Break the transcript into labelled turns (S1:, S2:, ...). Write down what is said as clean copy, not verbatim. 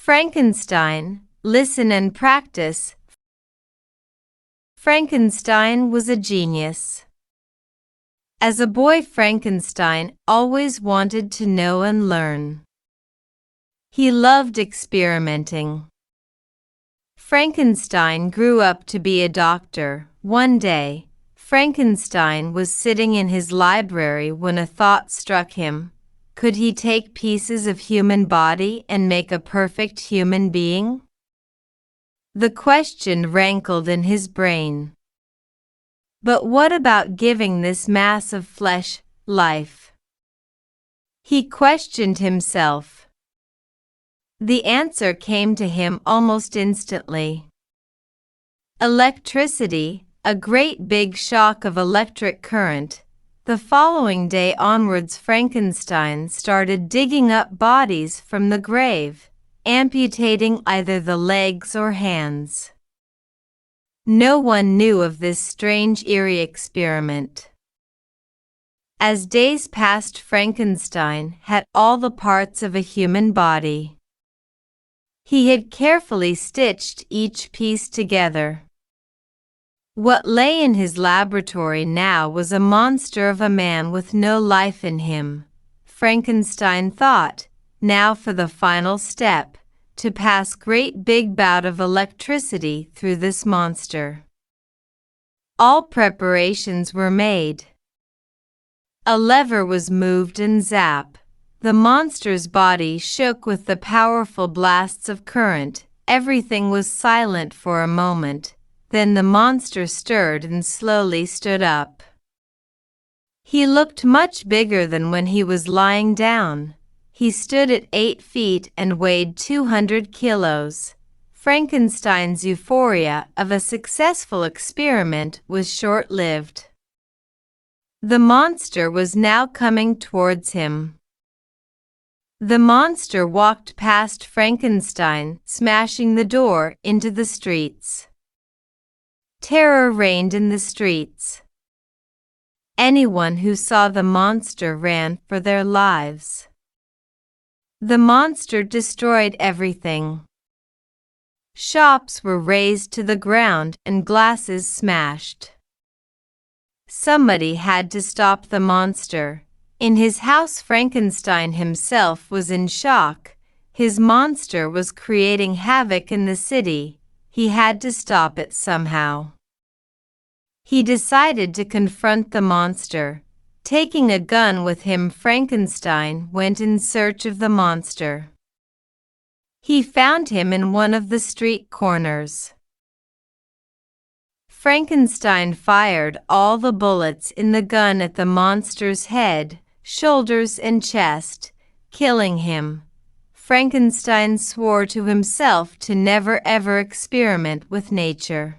S1: Frankenstein, listen and practice. Frankenstein was a genius. As a boy, Frankenstein always wanted to know and learn. He loved experimenting. Frankenstein grew up to be a doctor. One day, Frankenstein was sitting in his library when a thought struck him. Could he take pieces of human body and make a perfect human being? The question rankled in his brain. But what about giving this mass of flesh life? He questioned himself. The answer came to him almost instantly. Electricity, a great big shock of electric current. The following day onwards, Frankenstein started digging up bodies from the grave, amputating either the legs or hands. No one knew of this strange, eerie experiment. As days passed, Frankenstein had all the parts of a human body. He had carefully stitched each piece together. What lay in his laboratory now was a monster of a man with no life in him. Frankenstein thought, now for the final step, to pass great big bout of electricity through this monster. All preparations were made. A lever was moved and zap. The monster's body shook with the powerful blasts of current. Everything was silent for a moment. Then the monster stirred and slowly stood up. He looked much bigger than when he was lying down. He stood at 8 feet and weighed 200 kilos. Frankenstein's euphoria of a successful experiment was short-lived. The monster was now coming towards him. The monster walked past Frankenstein, smashing the door into the streets. Terror reigned in the streets. Anyone who saw the monster ran for their lives. The monster destroyed everything. Shops were razed to the ground and glasses smashed. Somebody had to stop the monster. In his house, Frankenstein himself was in shock. His monster was creating havoc in the city. He had to stop it somehow. He decided to confront the monster. Taking a gun with him, Frankenstein went in search of the monster. He found him in one of the street corners. Frankenstein fired all the bullets in the gun at the monster's head, shoulders, and chest, killing him. Frankenstein swore to himself to never ever experiment with nature.